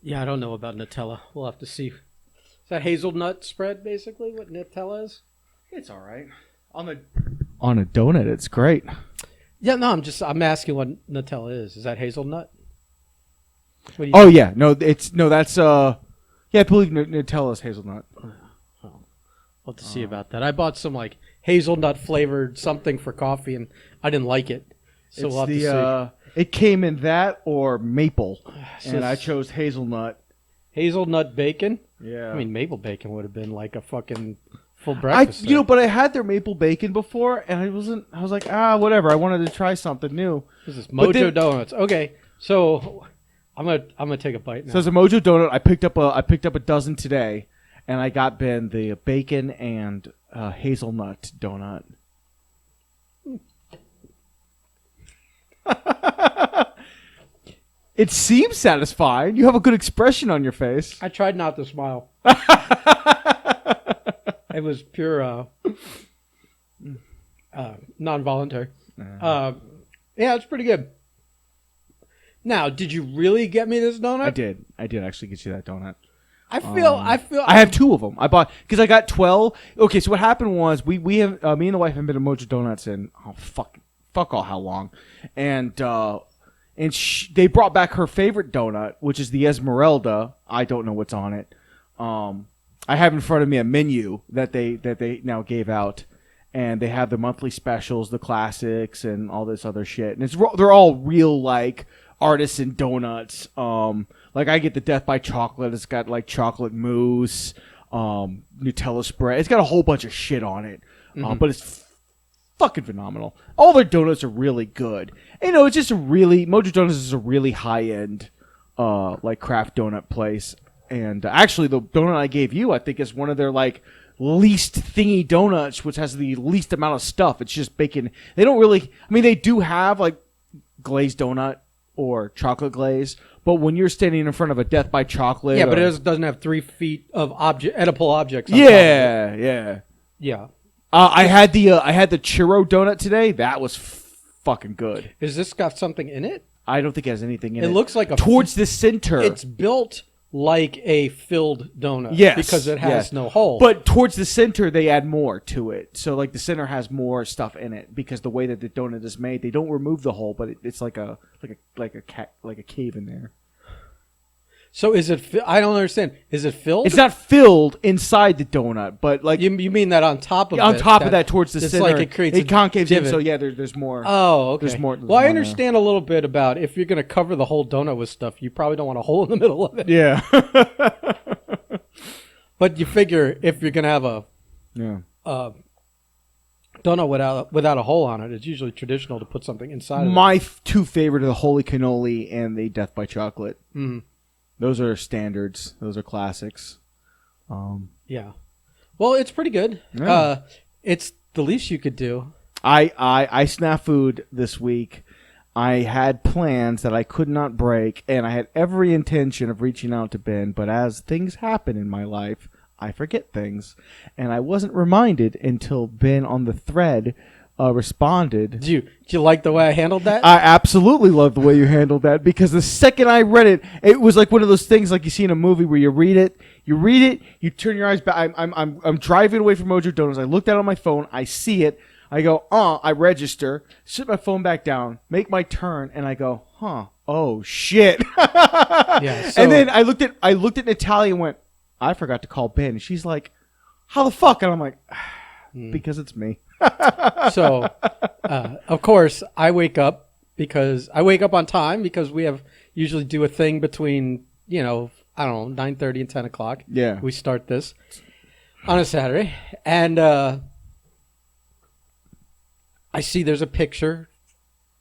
Yeah, I don't know about Nutella. We'll have to see. Is that hazelnut spread basically what Nutella is? It's all right. On a donut, it's great. Yeah, no, I'm asking what Nutella is. Is that hazelnut? Oh yeah, that's yeah, I believe Nutella is hazelnut. We'll have to see about that. I bought some like hazelnut flavored something for coffee, and I didn't like it. So we'll have to see. It came in that or maple, and I chose hazelnut. Hazelnut bacon? Yeah. I mean, maple bacon would have been like a fucking full breakfast. But I had their maple bacon before, and I was like, whatever. I wanted to try something new. This is Mojo Donuts. Okay, so I'm gonna take a bite now. So it's a Mojo donut. I picked up a dozen today, and I got Ben the bacon and hazelnut donut. It seems satisfying. You have a good expression on your face. I tried not to smile. It was pure non-voluntary. Yeah, it's pretty good. Now, did you really get me this donut? I did actually get you that donut. I feel. I have 2 of them. I bought because I got 12. Okay, so what happened was we have me and the wife have been to Mojo Donuts in fuck all how long, and they brought back her favorite donut, which is the Esmeralda. I don't know what's on it. I have in front of me a menu that they now gave out, and they have the monthly specials, the classics, and all this other shit. And they're all real like artisan donuts. Like I get the Death by Chocolate. It's got like chocolate mousse, Nutella spread. It's got a whole bunch of shit on it, but it's fucking phenomenal. All their donuts are really good. And, it's just Mojo Donuts is a really high end, like craft donut place. And actually, the donut I gave you, I think, is one of their like least thingy donuts, which has the least amount of stuff. It's just bacon. They don't really. I mean, they do have like glazed donut or chocolate glaze, but when you're standing in front of a Death by Chocolate, but it doesn't have 3 feet of edible objects. Yeah. I had the churro donut today. That was fucking good. Is this got something in it? I don't think it has anything in it. It looks like towards the center. It's built like a filled donut. Yes. Because it has no hole. But towards the center, they add more to it. So, like, the center has more stuff in it because the way that the donut is made, they don't remove the hole, but it's like a cave in there. So is it? I don't understand. Is it filled? It's not filled inside the donut, but like you mean that on top of that towards the center, like it creates concaves divot. In. So yeah, there's more. Oh, okay. There's more. Well, I understand a little bit about if you're going to cover the whole donut with stuff, you probably don't want a hole in the middle of it. Yeah. But you figure if you're going to have a donut without a hole on it, it's usually traditional to put something inside. My 2 favorite are the Holy Cannoli and the Death by Chocolate. Mm. Those are standards. Those are classics. Yeah. Well, it's pretty good. Yeah. It's the least you could do. I snafu'd this week. I had plans that I could not break, and I had every intention of reaching out to Ben, but as things happen in my life, I forget things. And I wasn't reminded until Ben on the thread responded. Did you like the way I handled that? I absolutely love the way you handled that because the second I read it, it was like one of those things like you see in a movie where you read it, you turn your eyes back. I'm driving away from Mojo Donuts. I look down on my phone, I see it, I go, I register, sit my phone back down, make my turn, and I go, oh shit. Yeah. So, and then I looked at Natalia and went, I forgot to call Ben. And she's like, how the fuck? And I'm like, because it's me. So, of course, I wake up on time because we usually do a thing between, I don't know, 9:30 and 10 o'clock. Yeah. We start this on a Saturday. And I see there's a picture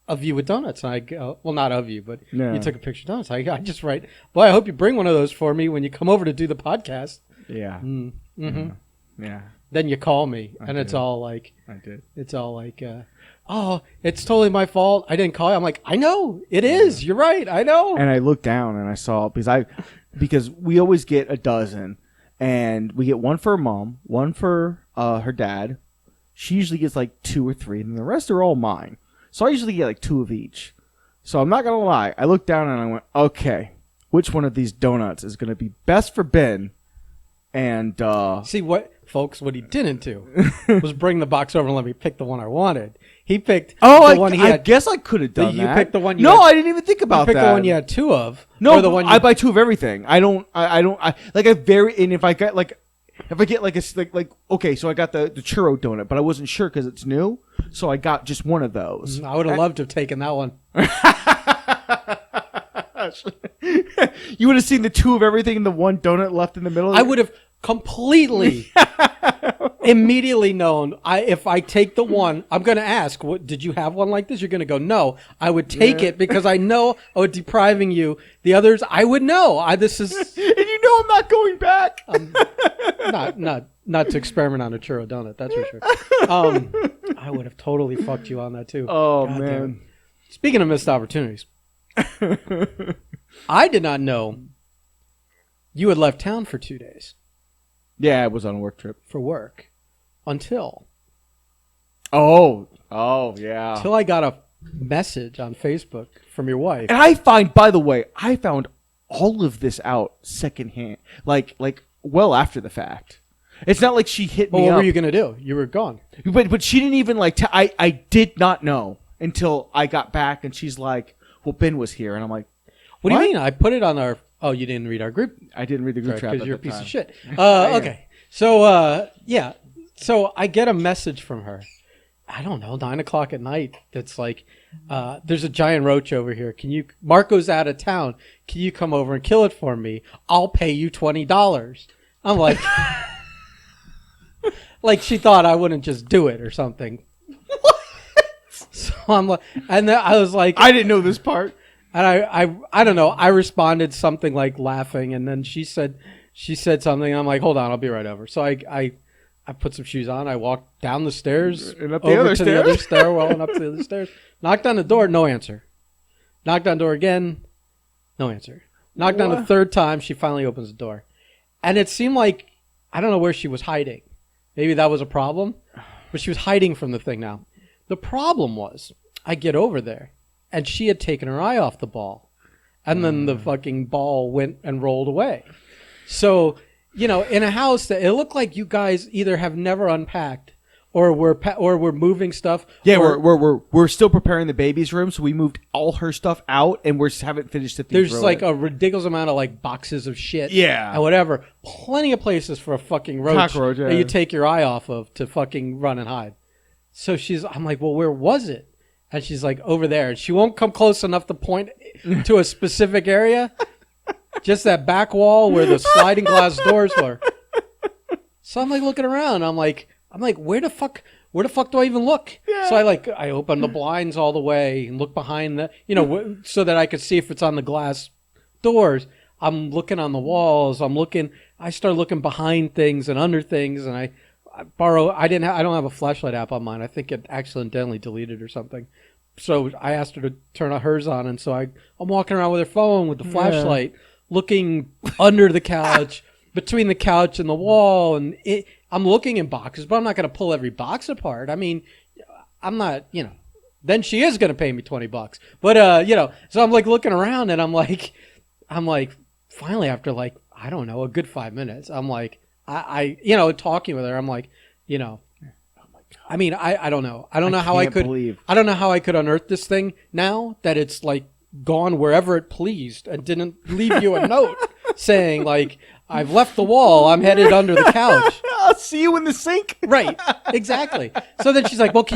of you with donuts. And I go, well, not of you, but you took a picture of donuts. I just write, boy, I hope you bring one of those for me when you come over to do the podcast. Yeah. Mm-hmm. Yeah. Then you call me, and it's all like, I did. It's all like, it's totally my fault. I didn't call you. I'm like, I know it is. You're right. I know. And I looked down and I saw because we always get a dozen, and we get one for her mom, one for her dad. She usually gets like 2 or 3, and the rest are all mine. So I usually get like 2 of each. So I'm not gonna lie. I looked down and I went, okay, which one of these donuts is going to be best for Ben. And see what, folks, what he didn't do was bring the box over and let me pick the one I wanted. He picked the one he had. I guess I could have done that. You picked the one. I didn't even think about that. You picked the one you had two of. No, or the one I buy two of everything. I don't. And if I get okay, so I got the churro donut, but I wasn't sure because it's new, so I got just one of those. I would have loved to have taken that one. You would have seen the two of everything and the one donut left in the middle. I would have completely, immediately known. If I take the one, I'm going to ask, "What did you have one like this?" You're going to go, "No." I would take it because I know I would depriving you. The others, I would know. This is, and you know, I'm not going back. Not to experiment on a churro donut. That's for sure. I would have totally fucked you on that too. Oh God, man! damn. Speaking of missed opportunities. I did not know you had left town for 2 days. Yeah, I was on a work trip. For work. Until yeah. Until I got a message on Facebook from your wife. And by the way, I found all of this out secondhand. Like well after the fact. It's not like she hit me up. What were you going to do? You were gone. But she didn't even I did not know until I got back and she's like, well, Ben was here. And I'm like, what do you mean? I put it on our... Oh, you didn't read our group? I didn't read the group chat because you're a piece time. of shit. Okay. So, yeah. So I get a message from her. I don't know, 9 o'clock at night. That's like, there's a giant roach over here. Marco's out of town. Can you come over and kill it for me? I'll pay you $20. I'm like... like she thought I wouldn't just do it or something. What? So I'm like, and then I was like, I didn't know this part. And I don't know. I responded something like laughing, and then she said something. And I'm like, hold on, I'll be right over. So I put some shoes on. I walked down the stairs and up the other stairs. The other stairwell and up to the other stairs. Knocked on the door, no answer. Knocked on the door again, no answer. Knocked on the third time. She finally opens the door, and it seemed like I don't know where she was hiding. Maybe that was a problem, but she was hiding from the thing now. The problem was I get over there. And she had taken her eye off the ball. And then the fucking ball went and rolled away. So, in a house that it looked like you guys either have never unpacked or we're moving stuff. Yeah, we're still preparing the baby's room, so we moved all her stuff out and we haven't finished it. There's like a ridiculous amount of like boxes of shit. Yeah. And whatever. Plenty of places for a fucking roach yeah. that you take your eye off of to fucking run and hide. So I'm like, well, where was it? And she's like, over there. And she won't come close enough to point to a specific area. Just that back wall where the sliding glass doors were. So I'm like looking around. I'm like, where the fuck do I even look? Yeah. So I open the blinds all the way and look behind so that I could see if it's on the glass doors. I'm looking on the walls. I start looking behind things and under things. And I don't have a flashlight app on mine. I think it accidentally deleted or something. So I asked her to turn hers on, and so I'm walking around with her phone with the flashlight, looking under the couch, between the couch and the wall, and I'm looking in boxes, but I'm not going to pull every box apart. I mean, I'm not, Then she is going to pay me $20, but so I'm like looking around, and I'm like, finally after like I don't know a good 5 minutes, I'm like, I talking with her, I'm like, I mean, I don't know. I don't know how I could unearth this thing now that it's like gone wherever it pleased and didn't leave you a note saying like, I've left the wall. I'm headed under the couch. I'll see you in the sink. Right. Exactly. So then she's like, well,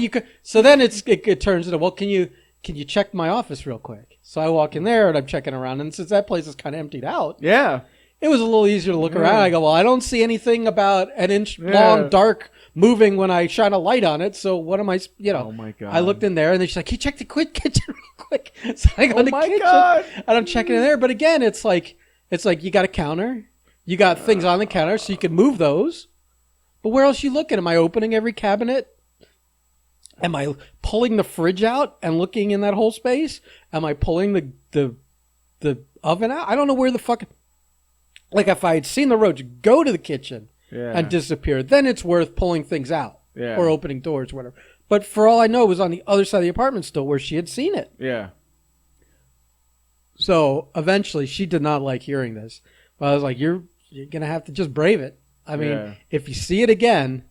so then it turns into, well, can you check my office real quick? So I walk in there and I'm checking around. And since that place is kind of emptied out. Yeah. It was a little easier to look around. I go, well, I don't see anything about an inch long, dark moving when I shine a light on it. So what am I, Oh my God. I looked in there and then she's like, can you check the kitchen real quick? So I go to the kitchen and I'm checking in there. But again, it's like you got a counter. You got things on the counter so you can move those. But where else are you looking? Am I opening every cabinet? Am I pulling the fridge out and looking in that whole space? Am I pulling the oven out? I don't know where the fuck... Like if I had seen the roach go to the kitchen and disappear, then it's worth pulling things out or opening doors, whatever. But for all I know, it was on the other side of the apartment still where she had seen it. Yeah. So eventually, she did not like hearing this. But I was like, "You're gonna have to just brave it. I mean, if you see it again,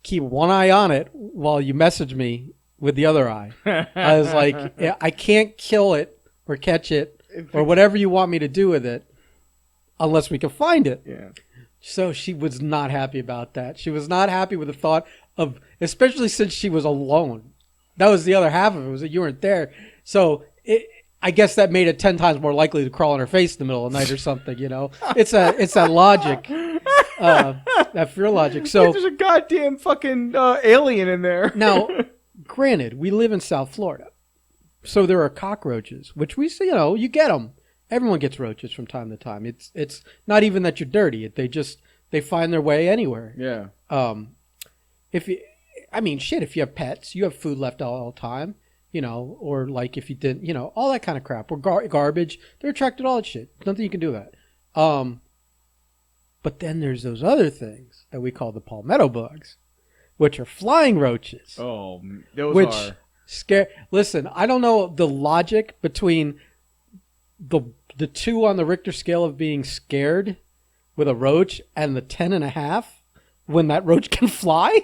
keep one eye on it while you message me with the other eye." I was like, I can't kill it or catch it or whatever you want me to do with it unless we can find it. Yeah. So she was not happy about that. She was not happy with the thought of, especially since she was alone. That was the other half of it, was that you weren't there. So I guess that made it 10 times more likely to crawl on her face in the middle of the night or something, you know? It's that logic, that fear logic. So there's a goddamn fucking alien in there. Now, granted, we live in South Florida. So there are cockroaches, which we see, you know, you get them. Everyone gets roaches from time to time. It's not even that you're dirty. They find their way anywhere. Yeah. If you have pets, you have food left all the time, you know, or like if you didn't, you know, all that kind of crap, or garbage, they're attracted to all that shit. Nothing you can do about it. But then there's those other things that we call the palmetto bugs, which are flying roaches. Oh, those are scare. Listen, I don't know the logic between the 2 on the Richter scale of being scared with a roach and the 10.5 when that roach can fly.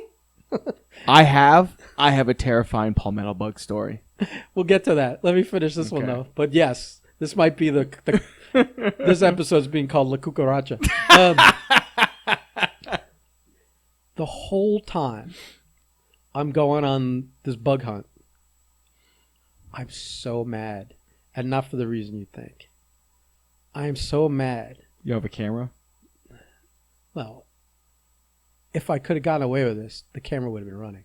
I have a terrifying palmetto bug story. We'll get to that. Let me finish this one though. But yes, this might be the this episode's being called La Cucaracha. The whole time I'm going on this bug hunt, I'm so mad, and not for the reason you think. I am so mad. You have a camera? Well, if I could have gotten away with this, the camera would have been running.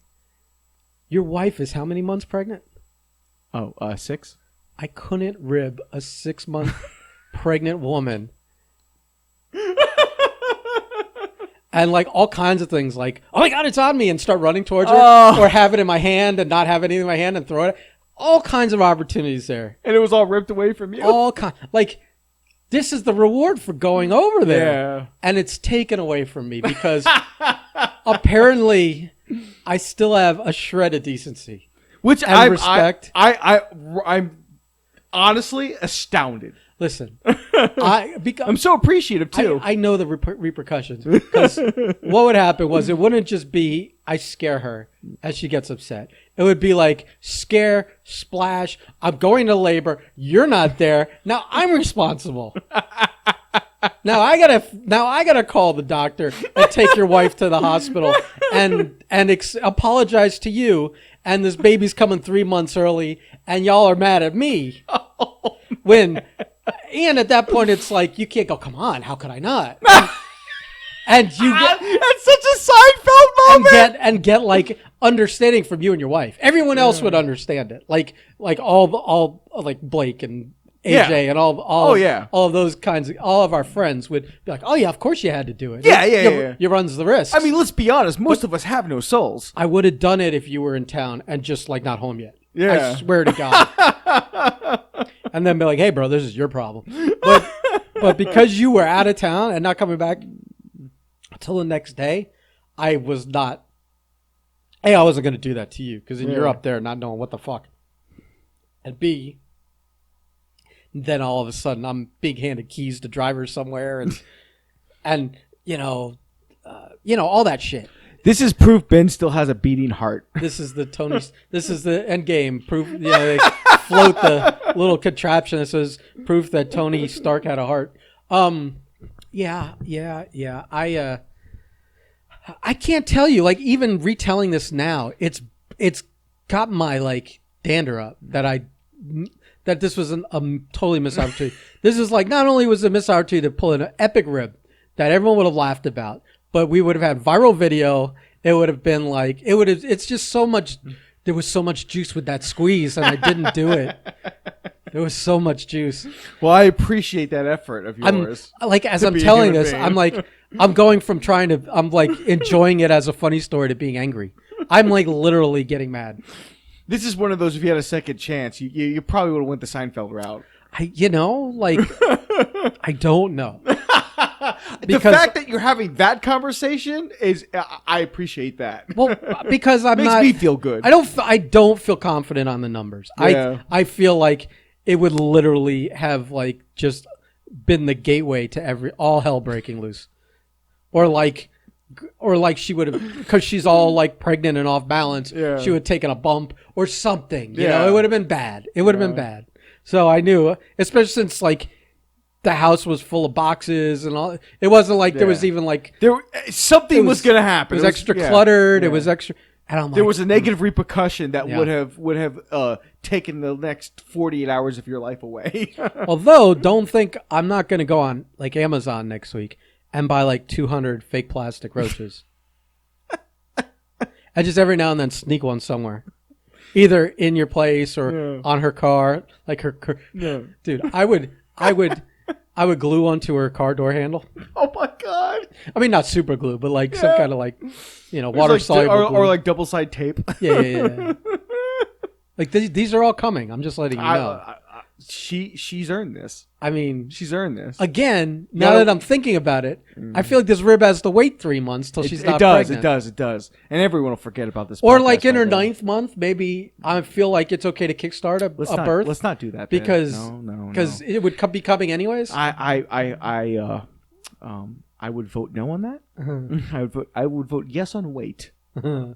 Your wife is how many months pregnant? 6. I couldn't rib a 6-month pregnant woman. And like all kinds of things like, oh my God, it's on me, and start running towards her, or have it in my hand and not have anything in my hand and throw it. All kinds of opportunities there. And it was all ripped away from you? This is the reward for going over there. Yeah. And it's taken away from me because apparently I still have a shred of decency. Which I respect. I'm honestly astounded. Listen, I'm so appreciative too. I know the repercussions, because what would happen was it wouldn't just be I scare her as she gets upset. It would be like scare, splash, I'm going to labor, you're not there, now I'm responsible. Now I gotta call the doctor and take your wife to the hospital and apologize to you, and this baby's coming 3 months early, and y'all are mad at me. And at that point, it's like, you can't go, come on, how could I not? And you get, that's such a Seinfeld moment. And get like understanding from you and your wife. Everyone else would understand it. Like all like Blake and AJ and all of those kinds of, all of our friends would be like, oh yeah, of course you had to do it. Yeah. You runs the risk. I mean, let's be honest. Most of us have no souls. I would have done it if you were in town and just like not home yet. Yeah. I swear to God. And then be like, hey, bro, this is your problem. But because you were out of town and not coming back until the next day, I wasn't going to do that to you, because then you're up there not knowing what the fuck. And B, then all of a sudden I'm big-handed keys to drivers somewhere and all that shit. This is proof Ben still has a beating heart. This is the end game proof. They float the little contraption that says proof that Tony Stark had a heart. Yeah. I can't tell you, like, even retelling this now, it's got my like dander up that this was a totally missed opportunity. This is like, not only was it a missed opportunity to pull in an epic rib that everyone would have laughed about, but we would have had viral video. It would have been like, it's just so much, there was so much juice with that squeeze, and I didn't do it. There was so much juice. Well, I appreciate that effort of yours. As I'm telling this, I'm like, I'm going from I'm like enjoying it as a funny story to being angry. I'm like literally getting mad. This is one of those, if you had a second chance, you probably would have went the Seinfeld route. I don't know. The fact that you're having that conversation is, I appreciate that. Well, because makes me feel good. I don't feel confident on the numbers. Yeah. I feel like it would literally have like just been the gateway to all hell breaking loose, or like she would have, because she's all like pregnant and off balance. Yeah. She would have taken a bump or something. You Yeah. know, it would have been bad. It would have been bad. So I knew, especially since like the house was full of boxes and all. It wasn't like there was even like something was going to happen. It was extra cluttered. Yeah. It was extra. And I'm like, there was a negative repercussion that would have taken the next 48 hours of your life away. Although, don't think I'm not going to go on like Amazon next week and buy like 200 fake plastic roaches. I just every now and then sneak one somewhere, either in your place or on her car, like her. Dude, I would glue onto her car door handle. Oh my god! I mean, not super glue, but like some kind of like, water soluble glue. Or like double side tape. Yeah. Like these are all coming. I'm just letting you know. She's earned this. I mean, she's earned this. Again, now that I'm thinking about it, I feel like this rib has to wait 3 months till she's not pregnant. It does. And everyone will forget about this. Or like in her 9th month, maybe I feel like it's okay to kickstart a birth. Let's not do that. Because no. It would be coming anyways. I would vote no on that. Uh-huh. I would vote yes on wait.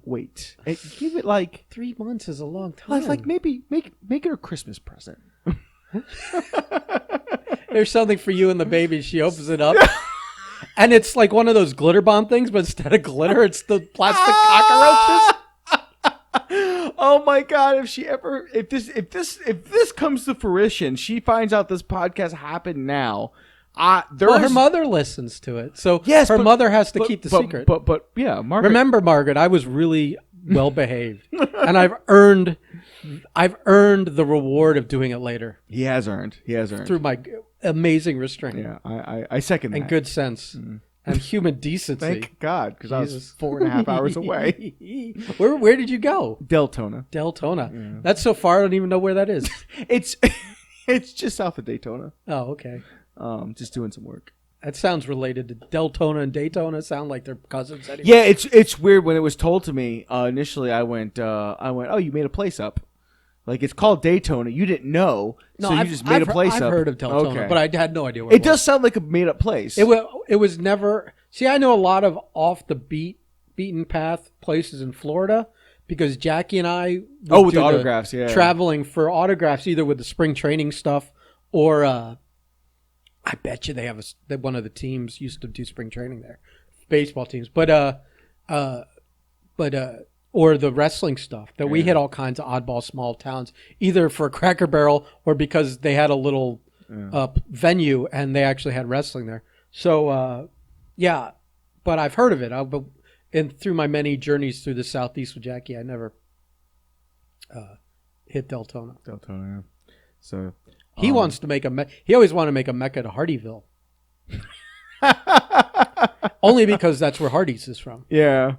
Wait. Give it like 3 months is a long time. Like maybe make it a Christmas present. There's something for you and the baby. She opens it up, and it's like one of those glitter bomb things, but instead of glitter, it's the plastic cockroaches. Oh my god! If this comes to fruition, she finds out this podcast happened now. Her mother listens to it, so yes, her mother has to keep the secret. But yeah, Margaret. Remember, Margaret, I was really well behaved, and I've earned the reward of doing it later. He has earned through my amazing restraint. Yeah, I second that. And good sense and human decency. Thank God, because I was 4.5 hours away. Where did you go? Deltona. Yeah. That's so far. I don't even know where that is. It's just south of Daytona. Oh, okay. Just doing some work. That sounds related to Deltona and Daytona. Sound like they're cousins anyway. Yeah, it's weird. When it was told to me initially, I went, oh, you made a place up. Like, it's called Daytona. You didn't know, so you just made a place up. I've heard of Deltona, but I had no idea where it does sound like a made-up place. It was never... See, I know a lot of off-the-beaten path places in Florida because Jackie and I... with the autographs, traveling for autographs, either with the spring training stuff or... I bet you they have one of the teams used to do spring training there. Baseball teams. Or the wrestling stuff that we hit all kinds of oddball small towns, either for Cracker Barrel or because they had a little venue and they actually had wrestling there. So, but I've heard of it. And through my many journeys through the Southeast with Jackie, I never hit Deltona. Deltona, yeah. So he wants to make he always wanted to make a mecca to Hardyville. Only because that's where Hardee's is from. Yeah.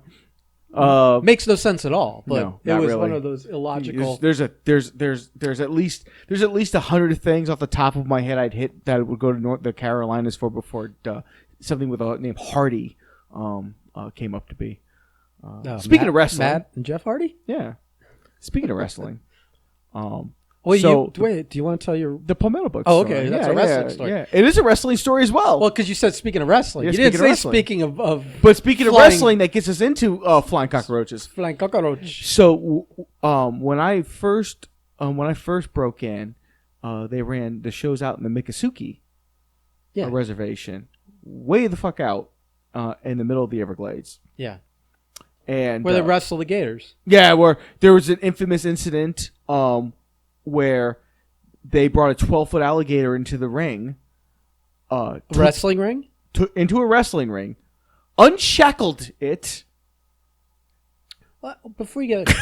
Makes no sense at all, but no, it was really. one of those illogical. There's at least 100 things off the top of my head I'd hit that would go to the Carolinas for before something with a name Hardy came up to be. Speaking of wrestling, Matt and Jeff Hardy. Yeah. Speaking of wrestling, do you want to tell the Palmetto Book? Oh, okay, that's a wrestling story. Yeah, it is a wrestling story as well. Well, because you said speaking of wrestling, you didn't say speaking of. But speaking of wrestling, that gets us into flying cockroaches. Flying cockroach. So, when I first broke in, they ran the shows out in the Miccosukee reservation, way the fuck out, in the middle of the Everglades. Yeah. And where they wrestle the gators. Yeah, where there was an infamous incident where they brought a 12-foot alligator into the ring. Wrestling ring? Into a wrestling ring. Unshackled it. Before you get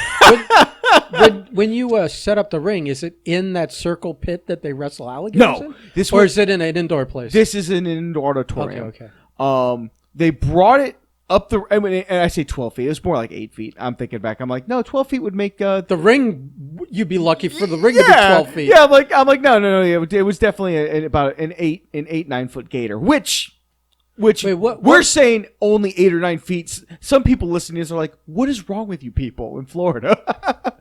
when you set up the ring, is it in that circle pit that they wrestle alligators in? Is it in an indoor place? This is in an indoor auditorium. Okay. They brought it up and I say 12 feet. It was more like 8 feet. I'm thinking back. I'm like, no, 12 feet would make the ring. You'd be lucky for the ring to be 12 feet. Yeah, I'm like, no. It was definitely about an 9 foot gator, which Which Wait, what- we're saying only 8 or 9 feet. Some people listening to this are like, "What is wrong with you people in Florida?"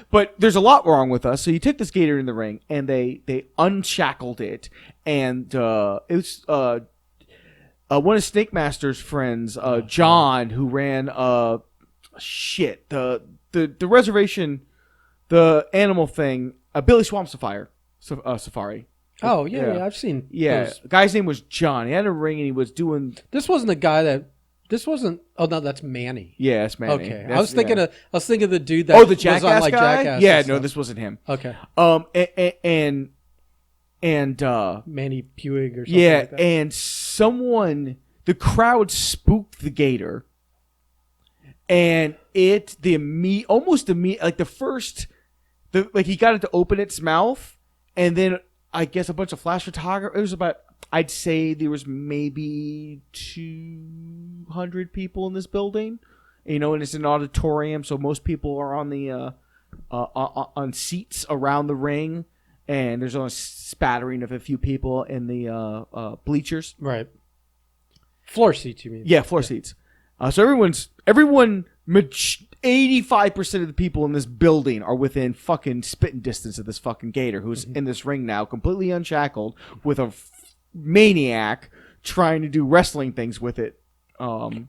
But there's a lot wrong with us. So you took this gator in the ring, and they unshackled it, and it was one of Snake Master's friends, John, who ran the reservation, the animal thing, Billy Swamp Safari. Oh yeah, I've seen. Yeah, those. the guy's name was John. He had a ring, and he was doing. This wasn't the guy that. This wasn't. Oh no, that's Manny. Yeah, it's Manny. Okay, That's, I was thinking of the dude that. the was Jackass on, like, guy. Jackass Yeah, and no, stuff. this wasn't him. Okay. And Manny Puig or something. yeah, like that. and the crowd spooked the gator, and like he got it to open its mouth, and then I guess a bunch of flash photographers. It was about, I'd say there was maybe 200 people in this building, and it's an auditorium, so most people are on the on seats around the ring, and there's only a spattering of a few people in the bleachers. Right. Floor seats, you mean? Yeah, floor seats. So everyone, 85% of the people in this building are within fucking spitting distance of this fucking gator, who's in this ring now, completely unshackled, with a maniac trying to do wrestling things with it.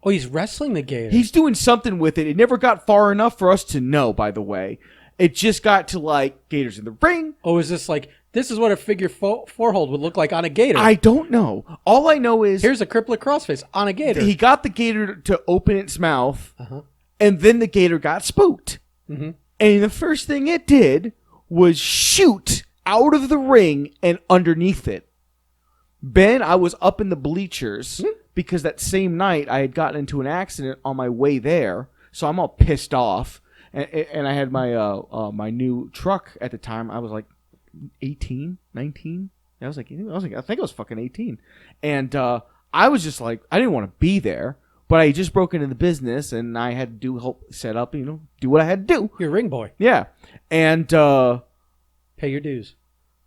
He's wrestling the gator. He's doing something with it. It never got far enough for us to know, by the way. It just got to, like, gators in the ring. Oh, is this like, this is what a figure four hold would look like on a gator? I don't know. All I know is Here's a crippler crossface on a gator. he got the gator to open its mouth, Uh-huh. and then the gator got spooked. Mm-hmm. And the first thing it did was shoot out of the ring and underneath it. Ben, I was up in the bleachers because that same night I had gotten into an accident on my way there, so I'm all pissed off. And I had my my new truck at the time. I was like 18, 19. I was like, I think I was fucking 18. And I was just like, I didn't want to be there, but I just broke into the business, and I had to help set up, do what I had to do. You're a ring boy. Yeah. And Pay your dues.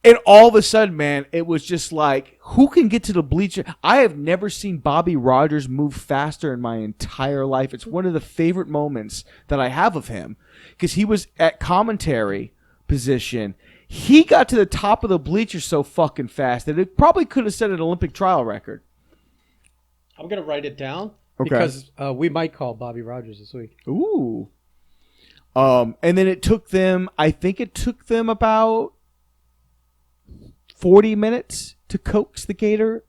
and all of a sudden, man, it was just like, who can get to the bleacher? I have never seen Bobby Rogers move faster in my entire life. It's one of the favorite moments that I have of him, because he was at commentary position. He got to the top of the bleacher so fucking fast that it probably could have set an Olympic trial record. I'm going to write it down Okay. because we might call Bobby Rogers this week. Ooh. And then I think it took them about 40 minutes to coax the gator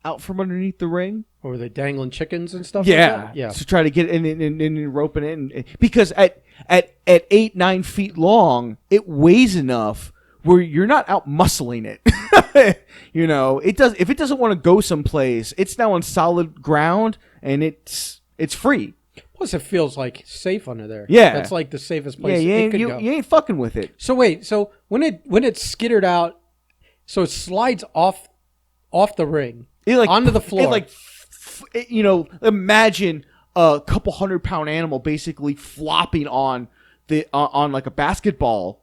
out from underneath the ring. Or were they dangling chickens and stuff Yeah. like that? Yeah. To try to get it and roping it in. Because at 8-9 feet long, it weighs enough where you're not out muscling it. If it doesn't want to go someplace, it's now on solid ground, and it's free. Plus, it feels like safe under there. Yeah. That's like the safest Yeah, place it could go. you ain't fucking with it. So wait, so when it skittered out, so it slides off the ring onto the floor. Imagine a couple 100-pound animal basically flopping on like a basketball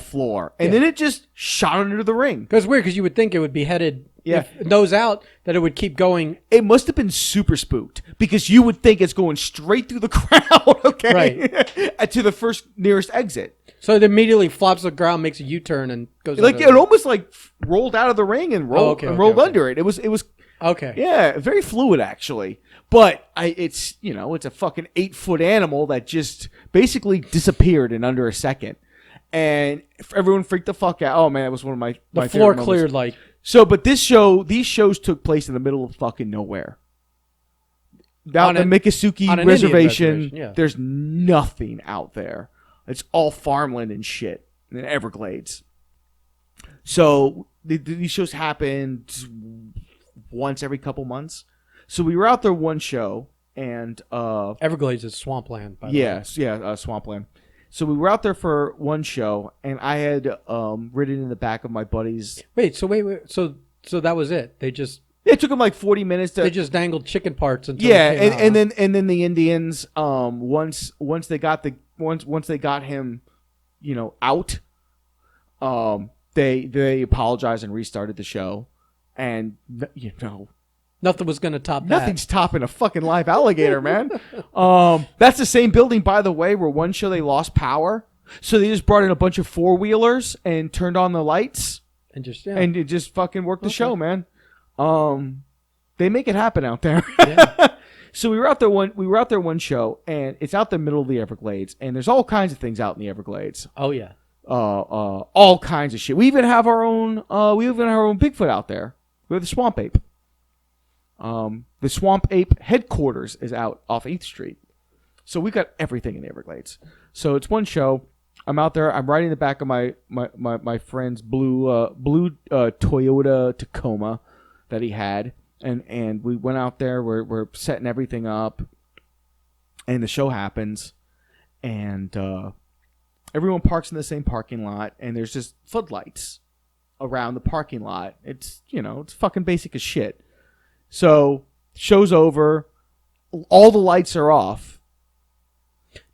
floor, and then it just shot under the ring. Because it's weird, because you would think it would be headed, nose out, that it would keep going. It must have been super spooked, because you would think it's going straight through the crowd, okay, Right. to the first nearest exit. So it immediately flops to the ground, makes a U-turn, and goes Like under it almost like rolled out of the ring and rolled under it. It was Okay. yeah, very fluid actually. But it's a fucking 8-foot animal that just basically disappeared in under a second, and everyone freaked the fuck out. Oh man, that was one of my The my floor favorite cleared moments. like... So, but these shows took place in the middle of fucking nowhere. Out in the Miccosukee on an reservation, Indian reservation, yeah. There's nothing out there. It's all farmland and shit in the Everglades. So these shows happened once every couple months. So we were out there one show, and Everglades is swampland, by the way. swampland. So we were out there for one show, and I had ridden in the back of my buddy's. Wait. So that was it. It took them like 40 minutes to. They just dangled chicken parts until Yeah, it came out, and then the Indians, once they got him, out, they apologized and restarted the show, and No Nothing was going to top that. Nothing's topping a fucking live alligator, man. That's the same building, by the way, where one show they lost power. So they just brought in a bunch of four-wheelers and turned on the lights. And it just fucking worked the show, man. They make it happen out there. Yeah. So we were out there one show, and it's out the middle of the Everglades, and there's all kinds of things out in the Everglades. Oh yeah. All kinds of shit. We even have our own Bigfoot out there. We have the swamp ape. The swamp ape headquarters is out off 8th Street. So we got everything in the Everglades. So it's one show. I'm out there. I'm riding the back of my friend's blue Toyota Tacoma that he had, and we went out there. We're setting everything up, and the show happens, and everyone parks in the same parking lot, and there's just floodlights around the parking lot. It's it's fucking basic as shit. So show's over, all the lights are off.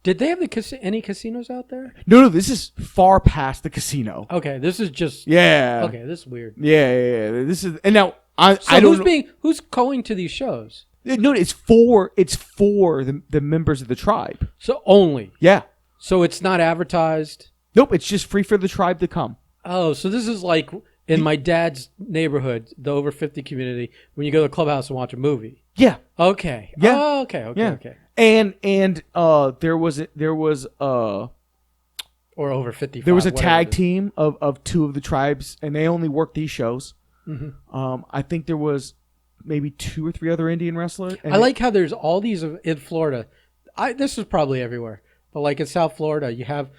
Did they have any casinos out there? No, this is far past the casino. Okay, this is just... Yeah. Okay, this is weird. Yeah. This is... And now, I don't know... Who's going to these shows? No, it's for the members of the tribe. So only? Yeah. So it's not advertised? Nope, it's just free for the tribe to come. Oh, so this is like in my dad's neighborhood, the over 50 community, when you go to the clubhouse and watch a movie. Yeah. Okay. Yeah. Oh, okay. And there was or over 55. There was a tag team of two of the tribes, and they only worked these shows. Mm-hmm. I think there was maybe 2 or 3 other Indian wrestlers. I like how there's all these in Florida. This is probably everywhere, but like in South Florida, you have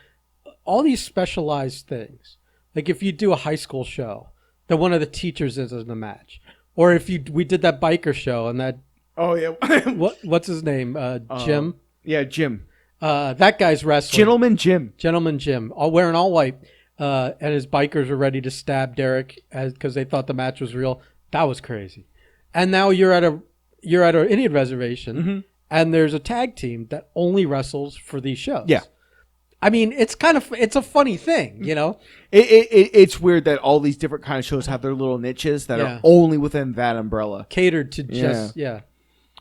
all these specialized things. Like if you do a high school show, then one of the teachers is in the match, or if we did that biker show and that. Oh yeah, what's his name? Jim. Yeah, Jim. That guy's wrestling. Gentleman Jim. All wearing all white, and his bikers are ready to stab Derek because they thought the match was real. That was crazy. And now you're at an Indian reservation, mm-hmm. and there's a tag team that only wrestles for these shows. Yeah. I mean, it's a funny thing, It's weird that all these different kind of shows have their little niches that are only within that umbrella, catered to just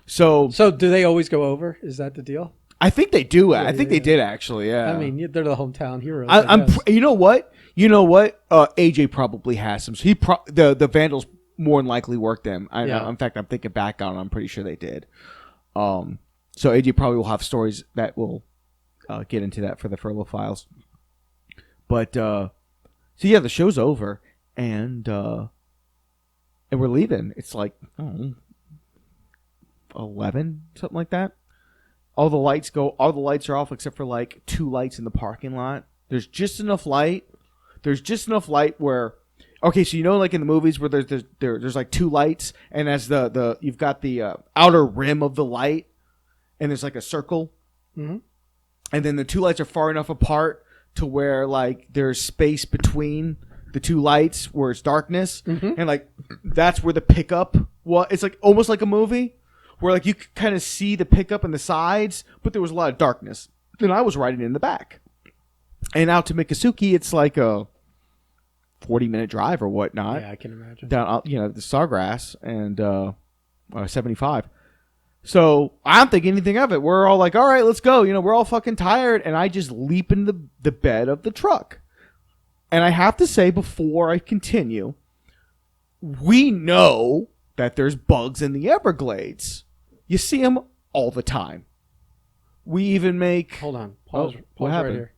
So do they always go over? Is that the deal? I think they do. I think they did actually. Yeah. I mean, they're the hometown heroes. You know what? AJ probably has some. So the Vandals more than likely worked them. In fact, I'm thinking back on it, I'm pretty sure they did. So AJ probably will have stories that will get into that for the Furlough Files. But so yeah, the show's over and we're leaving. It's like 11, something like that. All the lights are off except for like 2 lights in the parking lot. There's just enough light where, okay, so like in the movies where there's like 2 lights, and as the you've got the outer rim of the light, and there's like a circle, mm-hmm. and then the 2 lights are far enough apart to where like there's space between the 2 lights where it's darkness, mm-hmm. and like that's where the pickup. Well, it's like almost like a movie where like you could kind of see the pickup and the sides, but there was a lot of darkness. Then I was riding in the back, and out to Miccosukee, it's like a 40-minute drive or whatnot. Yeah, I can imagine. Down, the Sawgrass and 75. So I don't think anything of it. We're all like, all right, let's go. We're all fucking tired, and I just leap in the bed of the truck. And I have to say, before I continue, we know that there's bugs in the Everglades. You see them all the time. We even make... Hold on. Pause right here.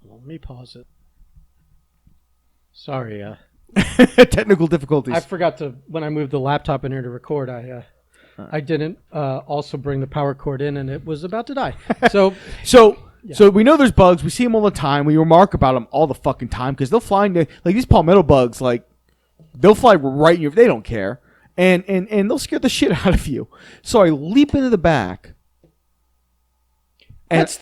Let me pause it. Sorry. Technical difficulties. I forgot to... When I moved the laptop in here to record, I didn't also bring the power cord in, and it was about to die. So we know there's bugs. We see them all the time. We remark about them all the fucking time because they'll fly into... Like these palmetto bugs, like... They'll fly right in your... They don't care. And they'll scare the shit out of you. So I leap into the back. That's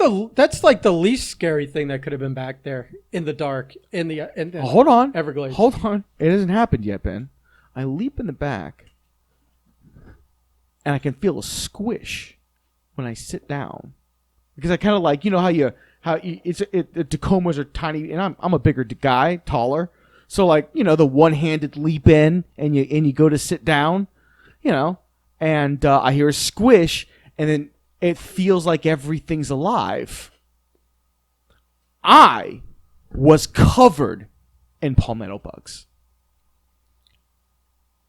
like the least scary thing that could have been back there in the dark in the hold on Everglades. Hold on. It hasn't happened yet, Ben. I leap in the back, and I can feel a squish when I sit down because I kind of like the Tacomas are tiny, and I'm a bigger guy, taller. So like, the one-handed leap in and you go to sit down, and I hear a squish, and then it feels like everything's alive. I was covered in palmetto bugs.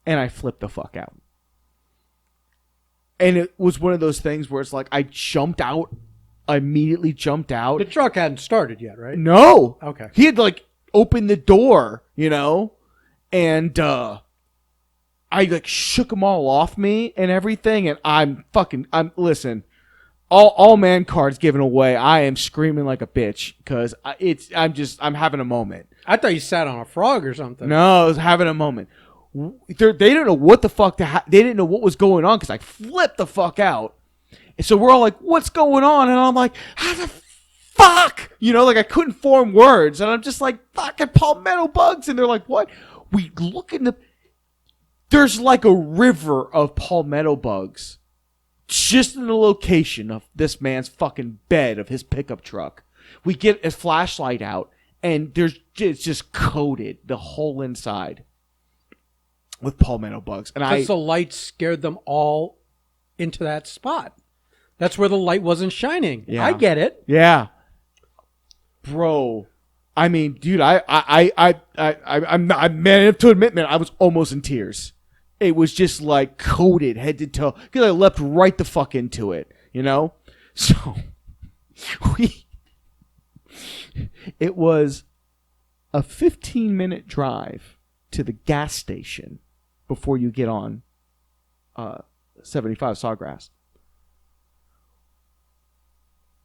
And I flipped the fuck out. And it was one of those things where it's like I jumped out. I immediately jumped out. The truck hadn't started yet, right? No. Okay. He had like opened the door, and I like shook them all off me and everything. And I'm listen, all man cards given away. I am screaming like a bitch because I'm having a moment. I thought you sat on a frog or something. No, I was having a moment. They didn't know what the fuck they didn't know what was going on because I flipped the fuck out. And so we're all like, what's going on? And I'm like, how the fuck? Like I couldn't form words. And I'm just like, fucking palmetto bugs. And they're like, what? We look in there's like a river of palmetto bugs just in the location of this man's fucking bed of his pickup truck. We get a flashlight out and it's just coated the whole inside with palmetto bugs. And because the light scared them all into that spot. That's where the light wasn't shining. Yeah. I get it. Yeah. Bro. I mean, dude, I'm man to admit, man, I was almost in tears. It was just like coated head to toe because I leapt right the fuck into it, So it was a 15-minute drive to the gas station before you get on 75 Sawgrass.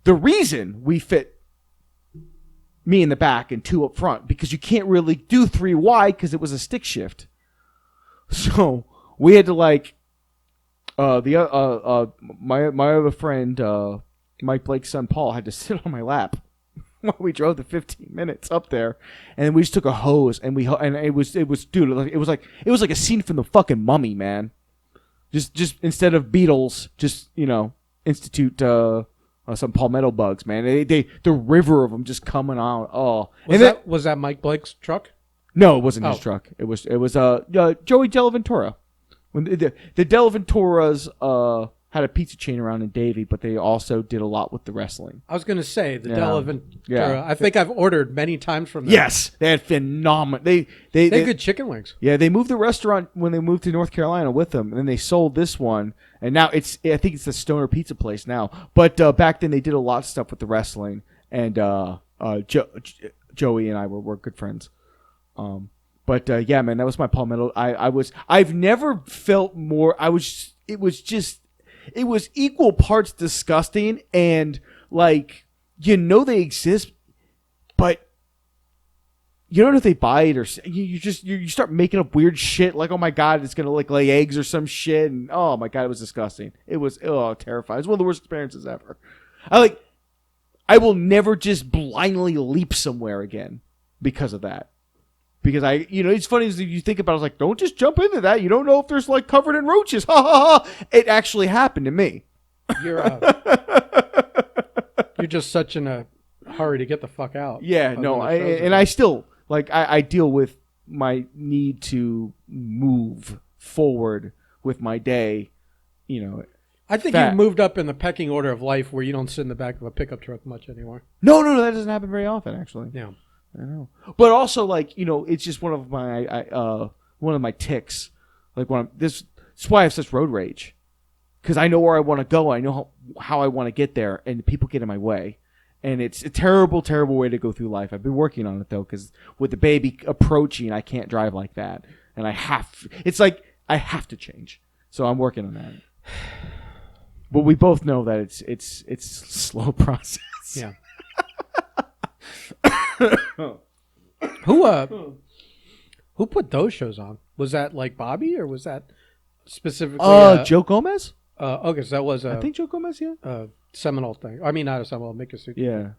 The reason we fit me in the back and two up front because you can't really do 3 wide because it was a stick shift. So we had to like my other friend Mike Blake's son Paul had to sit on my lap while we drove the 15 minutes up there, and we just took a hose and it was dude, it was like a scene from the fucking Mummy, man. Just instead of beetles, just institute some palmetto bugs, man. The river of them just coming out. Oh, was that Mike Blake's truck? No, it wasn't his truck. It was Joey Delaventura. When the Delaventuras had a pizza chain around in Davie, but they also did a lot with the wrestling. I was going to say the Delaventura. Yeah. I think I've ordered many times from them. Yes, they had phenomenal. They had good chicken wings. Yeah, they moved the restaurant when they moved to North Carolina with them, and then they sold this one, and now I think it's the Stoner Pizza place now. But back then they did a lot of stuff with the wrestling, and Joey and I were good friends. But yeah, man, that was my palmetto. I've never felt more. It was equal parts disgusting and like, they exist, but you don't know if they bite or you start making up weird shit like, oh my God, it's going to like lay eggs or some shit. And oh my God, it was disgusting. It was terrifying. It was one of the worst experiences ever. I will never just blindly leap somewhere again because of that. Because it's funny as you think about it, I was like, don't just jump into that. You don't know if there's like covered in roaches. Ha ha ha. It actually happened to me. You're just such in a hurry to get the fuck out. Yeah, no. I still I deal with my need to move forward with my day, I think you've moved up in the pecking order of life where you don't sit in the back of a pickup truck much anymore. No, that doesn't happen very often, actually. Yeah. I know, but also it's just one of my tics. Like that's why I have such road rage, because I know where I want to go. I know how I want to get there, and people get in my way, and it's a terrible, terrible way to go through life. I've been working on it though, because with the baby approaching, I can't drive like that, and I have to change. So I'm working on that. But we both know that it's a slow process. Yeah. Who put those shows on? Was that like Bobby, or was that specifically Joe Gomez? Okay, so that was I think Joe Gomez, yeah. Seminole thing. I mean, not a Seminole, Mickasuki. Yeah.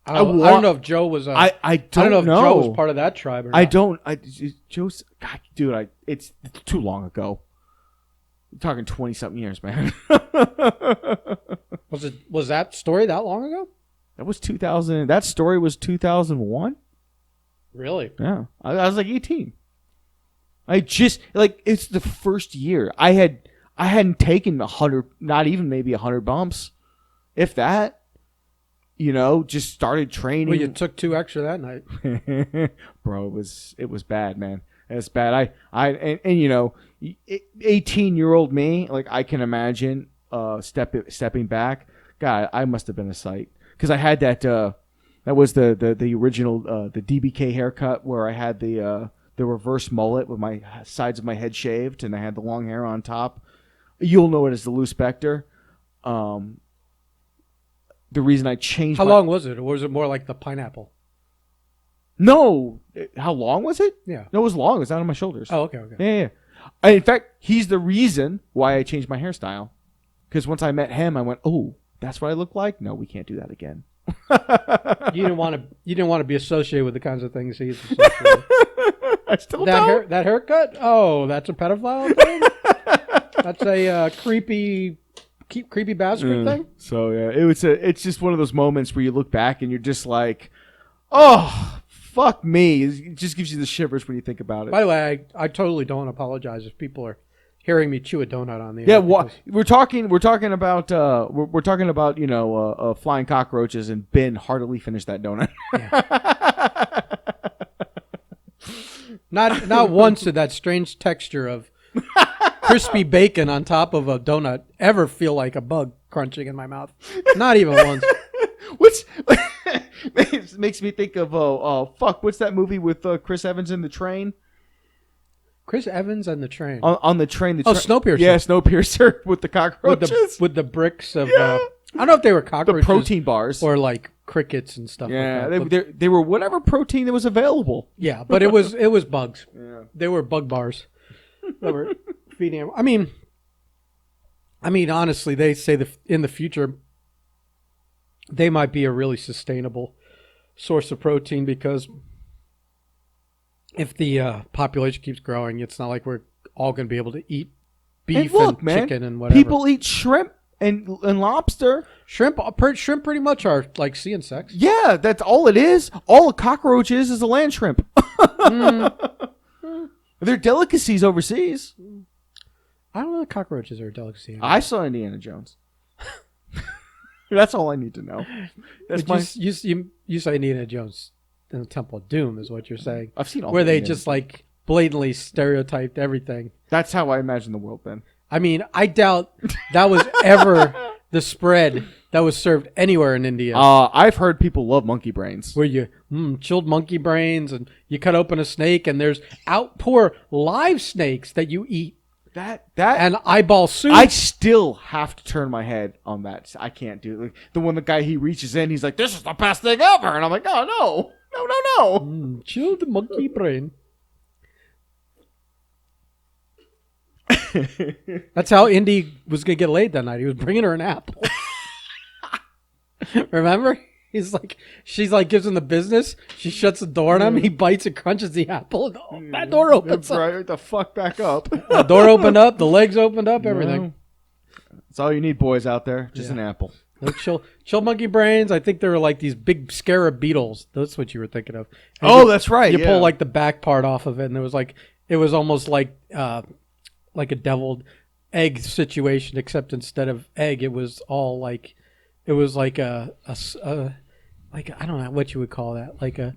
I don't know if Joe was. I don't know if Joe was part of that tribe or not. I don't. Joe's. God, dude, it's too long ago. We're talking 20-something years, man. Was that story that long ago? That was 2000. That story was 2001. Really? Yeah, I was like 18. I just like it's the first year I hadn't taken 100, not even maybe 100 bumps, if that. Just started training. Well, you took 2 extra that night. Bro, it was bad, man. It's bad. I 18-year-old me, like I can imagine stepping back. God, I must have been a sight because I had that. That was the original the DBK haircut where I had the reverse mullet with my sides of my head shaved and I had the long hair on top. You'll know it as the Lou Spectre. The reason I changed. How long was it, or was it more like the pineapple? No, how long was it? Yeah, no, it was long. It was out on my shoulders. Oh, okay. Yeah. In fact, he's the reason why I changed my hairstyle. Because once I met him, I went, "Oh, that's what I look like." No, we can't do that again. You didn't want to be associated with the kinds of things he's associated with. I still don't. That haircut? Oh, that's a pedophile thing? That's a creepy bastard thing? So yeah, it's just one of those moments where you look back and you're just like, oh, fuck me. It just gives you the shivers when you think about it. By the way, I totally don't apologize if people are hearing me chew a donut on the air. Yeah, we're talking about flying cockroaches, and Ben heartily finished that donut. Yeah. Not once did that strange texture of crispy bacon on top of a donut ever feel like a bug crunching in my mouth. Not even once. Which makes me think of what's that movie with Chris Evans in the train? Chris Evans and the train. On the train. Snowpiercer. Yeah, Snowpiercer with the cockroaches. With the bricks of... Yeah. I don't know if they were cockroaches. The protein bars. Or like crickets and stuff like that. Yeah, they were whatever protein that was available. Yeah, but it was bugs. Yeah. They were bug bars that were feeding him. I mean, honestly, they say in the future, they might be a really sustainable source of protein because... if the population keeps growing, it's not like we're all going to be able to eat beef and chicken and whatever. People eat shrimp and lobster. Shrimp pretty much are like sea insects. Yeah, that's all it is. All a cockroach is a land shrimp. They're delicacies overseas. I don't know if cockroaches are a delicacy anymore. I saw Indiana Jones. That's all I need to know. You saw Indiana Jones in the Temple of Doom is what you're saying. I've seen all where they just like blatantly stereotyped everything. That's how I imagine the world then. I mean, I doubt that was ever the spread that was served anywhere in India. I've heard people love monkey brains. Where you chilled monkey brains and you cut open a snake and there's outpour live snakes that you eat. That and eyeball soup. I still have to turn my head on that. I can't do it. The guy he reaches in, he's like, "This is the best thing ever," and I'm like, "Oh no." No. Chilled monkey brain. That's how Indy was going to get laid that night. He was bringing her an apple. Remember? She's like, gives him the business. She shuts the door on him. He bites and crunches the apple. That door opens up. Right the fuck back up. The door opened up. The legs opened up. Everything. That's all you need, boys out there. Just an apple. No, chill monkey brains. I think they were like these big scarab beetles. That's what you were thinking of. And that's right. You pull like the back part off of it, and it was almost like a deviled egg situation, except instead of egg, it was all like a like I don't know what you would call that, like a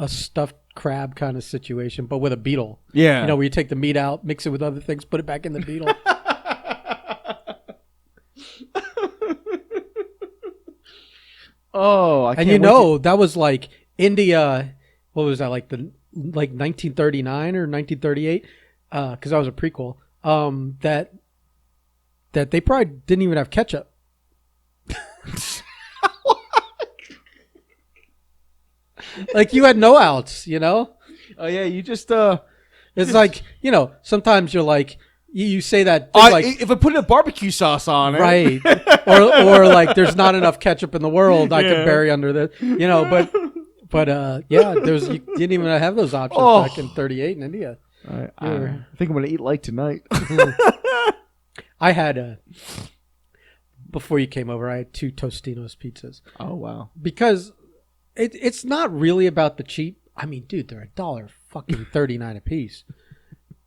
stuffed crab kind of situation, but with a beetle. Yeah, where you take the meat out, mix it with other things, put it back in the beetle. Oh, I can't and that was like India. What was that, like 1939 or 1938? Because that was a prequel. That they probably didn't even have ketchup. Like you had no outs, Oh yeah, you just It's like sometimes you're like. You say that if I put a barbecue sauce on it, right? or like there's not enough ketchup in the world I could bury under the, but yeah, you didn't even have those options back in '38 in India. I think I'm gonna eat light tonight. I had before you came over, I had 2 Tostino's pizzas. Oh wow! Because it's not really about the cheap. I mean, dude, they're $1.39 a piece.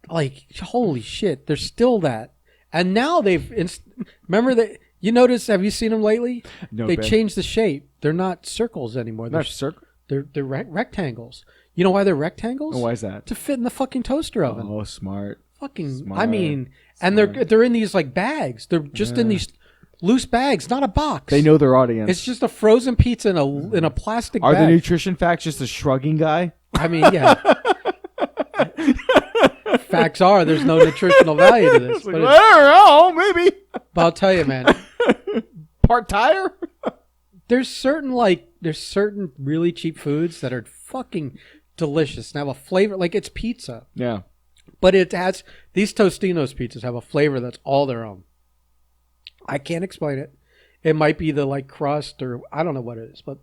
Like, holy shit, there's still that. And now remember that, you notice, have you seen them lately? No, they Ben. changed the shape. They're not circles anymore. They're circle. They're rectangles. You know why they're rectangles? Oh, why is that? To fit in the fucking toaster oven. Oh, smart. Fucking, Smart. I mean, Smart. and they're in these like bags. They're just in these loose bags, not a box. They know their audience. It's just a frozen pizza in a plastic Are bag. the nutrition facts just a shrugging guy? I mean, yeah. Facts are there's no nutritional value to this. Like, I don't know, maybe. But I'll tell you, man. Part tire? There's certain really cheap foods that are fucking delicious and have a flavor like it's pizza. Yeah. But it has these Tostino's pizzas have a flavor that's all their own. I can't explain it. It might be the like crust or I don't know what it is, but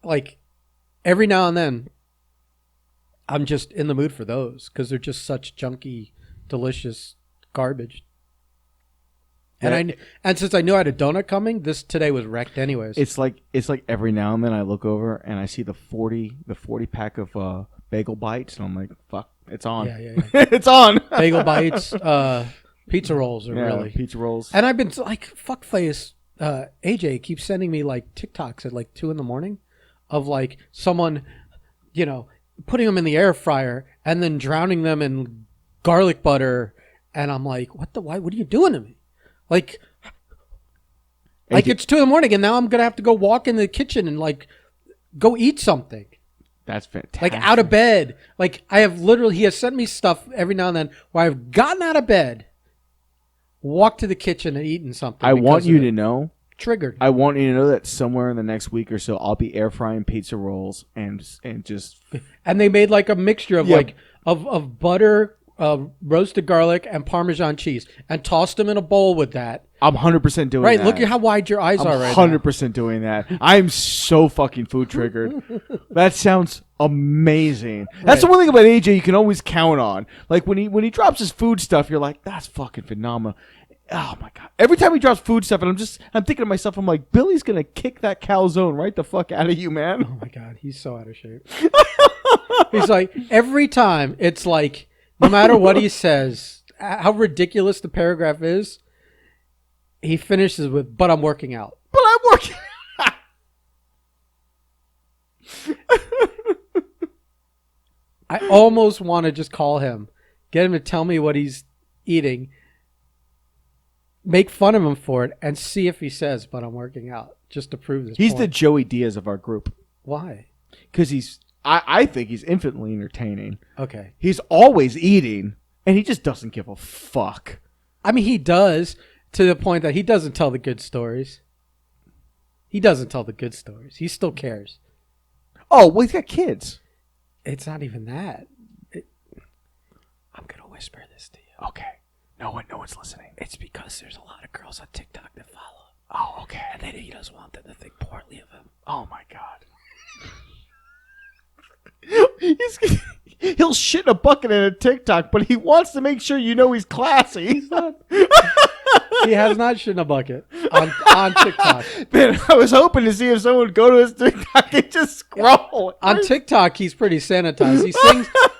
like every now and then I'm just in the mood for those because they're just such junky, delicious garbage. And since I knew I had a donut coming, this today was wrecked anyways. It's like every now and then I look over and I see the 40 pack of bagel bites and I'm like, fuck, it's on. Yeah. It's on. Bagel bites, pizza rolls are really pizza rolls. And I've been like fuckface. AJ keeps sending me like TikToks at like 2 a.m. of like someone, putting them in the air fryer and then drowning them in garlic butter, and I'm like, why? What are you doing to me? Like it's 2 a.m. and now I'm gonna have to go walk in the kitchen and like go eat something. That's fantastic. Like out of bed. Like he has sent me stuff every now and then where I've gotten out of bed, walked to the kitchen and eaten something. I want you to know. Triggered. I want you to know that somewhere in the next week or so, I'll be air frying pizza rolls and just. And they made like a mixture of of butter, roasted garlic, and Parmesan cheese, and tossed them in a bowl with that. I'm 100% doing right, that. look at how wide your eyes are right 100% doing that. I'm so fucking food triggered. That sounds amazing. That's the one thing about AJ you can always count on. Like when he drops his food stuff, you're like, that's fucking phenomenal. Oh my god! Every time he drops food stuff, and I'm thinking to myself, I'm like, Billy's gonna kick that calzone right the fuck out of you, man. Oh my god, he's so out of shape. He's like, every time it's like, no matter what he says, how ridiculous the paragraph is, he finishes with, "But I'm working out." But I'm working. I almost want to just call him, get him to tell me what he's eating, make fun of him for it, and see if he says, "But I'm working out," just to prove this. He's point. the Joey Diaz of our group. Why? Because I think he's infinitely entertaining. Okay. He's always eating, and he just doesn't give a fuck. I mean, he does, to the point that he doesn't tell the good stories. He doesn't tell the good stories. He still cares. Oh, well, he's got kids. It's not even that. I'm going to whisper this to you. Okay. No one's listening. It's because there's a lot of girls on TikTok that follow. Oh, okay. And then he doesn't want them to think poorly of him. Oh, my God. He'll shit in a bucket in a TikTok, but he wants to make sure you know he's classy. He's not. He has not shit in a bucket on TikTok. Man, I was hoping to see if someone would go to his TikTok and just scroll. On TikTok, he's pretty sanitized.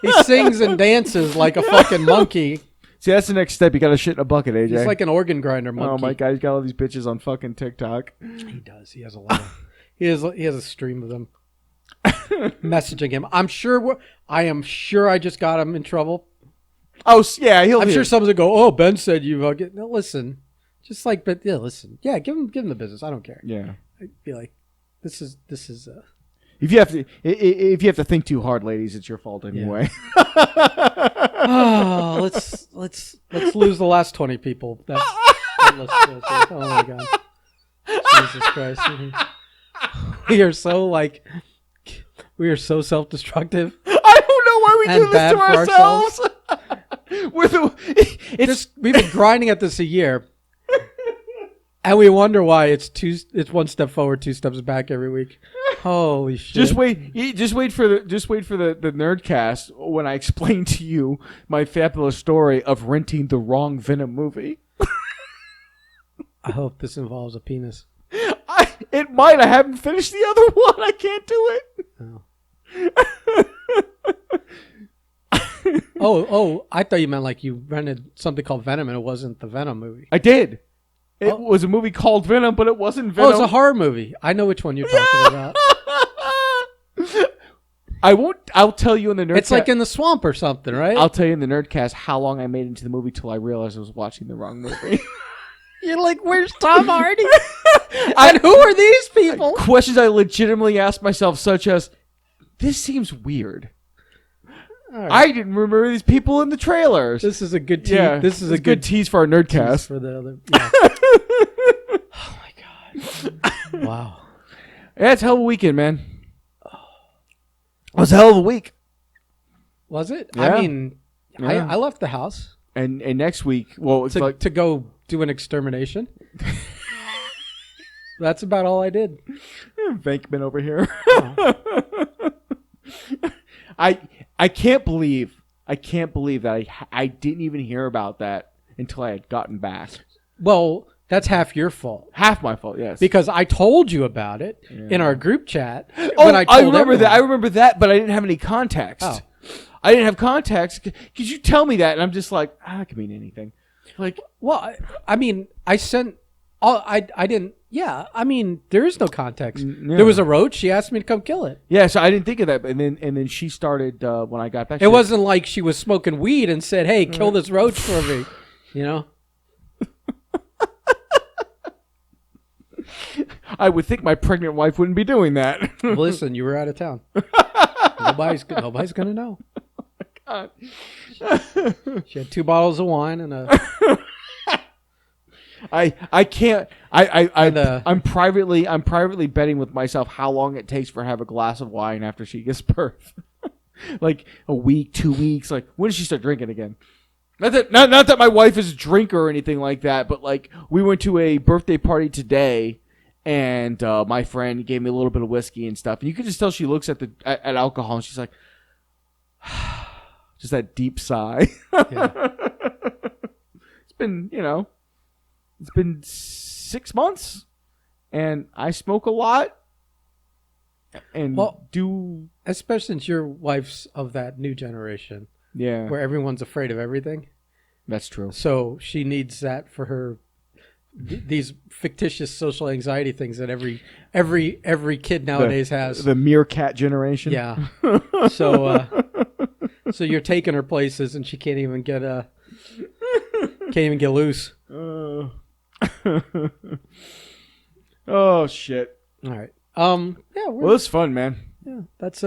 He sings and dances like a fucking monkey. See, that's the next step. You got to shit in a bucket, AJ. He's like an organ grinder monkey. Oh my God, he's got all these bitches on fucking TikTok. He does. He has a lot. He has a stream of them messaging him. I am sure I just got him in trouble. Oh yeah, I'm sure someone's gonna go, "Oh, Ben said you." No, listen, just like, but yeah, listen, yeah, give him the business. I don't care. Yeah, I'd be like, this is. If you have to think too hard, ladies, it's your fault anyway. Oh, let's lose the last 20 people. That listen to us. Oh my God, Jesus Christ! We are so self-destructive. I don't know why we do this to ourselves. We've been grinding at this a year, and we wonder why it's one step forward, 2 steps back every week. Holy shit! Just wait for the Nerdcast when I explain to you my fabulous story of renting the wrong Venom movie. I hope this involves a penis. It might. I haven't finished the other one. I can't do it. Oh. Oh! I thought you meant like you rented something called Venom, and it wasn't the Venom movie. I did. It was a movie called Venom, but it wasn't Venom. Oh, it's a horror movie. I know which one you're talking about. I won't. I'll tell you in the Nerdcast. It's like in the swamp or something, right? I'll tell you in the Nerdcast how long I made into the movie till I realized I was watching the wrong movie. You're like, where's Tom Hardy? And who are these people? Questions I legitimately asked myself, such as, "This seems weird." Right. I didn't remember these people in the trailers. This is a good tease. Yeah, this is a good tease for our Nerdcast. For the other. Yeah. Oh my god! Wow. Yeah, it's a hell of a weekend, man. It was a hell of a week. Was it? Yeah. I mean, yeah. I left the house. And next week, well, it's to go do an extermination. That's about all I did. Venkman over here. Oh. I can't believe that I didn't even hear about that until I had gotten back. Well, that's half your fault. Half my fault, yes. Because I told you about it in our group chat. Oh, I remember that. I remember that, but I didn't have any context. Oh. I didn't have context. Could you tell me that? And I'm just like, that could mean anything. Like, well, I mean, I sent. I didn't. Yeah, I mean, there is no context. Yeah. There was a roach. She asked me to come kill it. Yeah, so I didn't think of that. And then she started when I got back. It wasn't like she was smoking weed and said, "Hey, kill this roach for me," you know. I would think my pregnant wife wouldn't be doing that. Listen, you were out of town. Nobody's gonna know. Oh my God. She had 2 bottles of wine and a. I can't. I'm privately betting with myself how long it takes for her to have a glass of wine after she gives birth. Like a week, 2 weeks. Like, when does she start drinking again? Not that my wife is a drinker or anything like that, but like, we went to a birthday party today, and my friend gave me a little bit of whiskey and stuff, and you could just tell she looks at alcohol and she's like, just that deep sigh. Yeah. It's been 6 months, and I smoke a lot, and especially since your wife's of that new generation. Yeah. Where everyone's afraid of everything. That's true. So she needs that for her these fictitious social anxiety things that every kid nowadays has. The meerkat generation. Yeah. So you're taking her places and she can't even get loose. Oh shit. All right. Yeah. Well, it was fun, man. Yeah. That's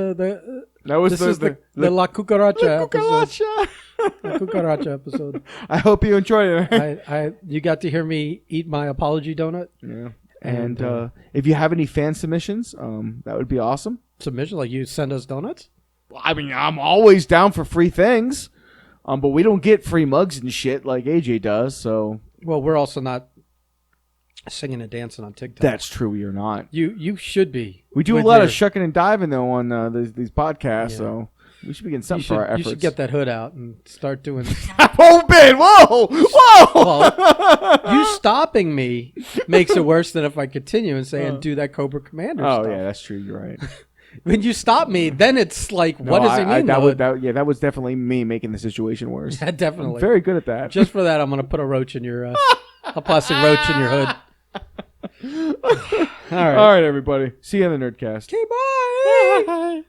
that was the La Cucaracha episode. La Cucaracha episode. I hope you enjoyed it. You got to hear me eat my apology donut. Yeah. And if you have any fan submissions, that would be awesome. Submission, like you send us donuts? Well, I mean, I'm always down for free things. But we don't get free mugs and shit like AJ does, so. Well, we're also not singing and dancing on TikTok. That's true. You're not. You should be. We do a lot of shucking and diving though on these podcasts, so we should be getting something for our efforts. You should get that hood out and start doing. Oh, Ben! Whoa! Well, you stopping me makes it worse than if I continue and say and do that Cobra Commander stuff. Oh yeah, that's true. You're right. When you stop me, then it's like, what does it mean? That was definitely me making the situation worse. Yeah, definitely. I'm very good at that. Just for that, I'm going to put a roach in your, a plastic roach in your hood. All right, everybody. See you in the Nerdcast. Okay, bye.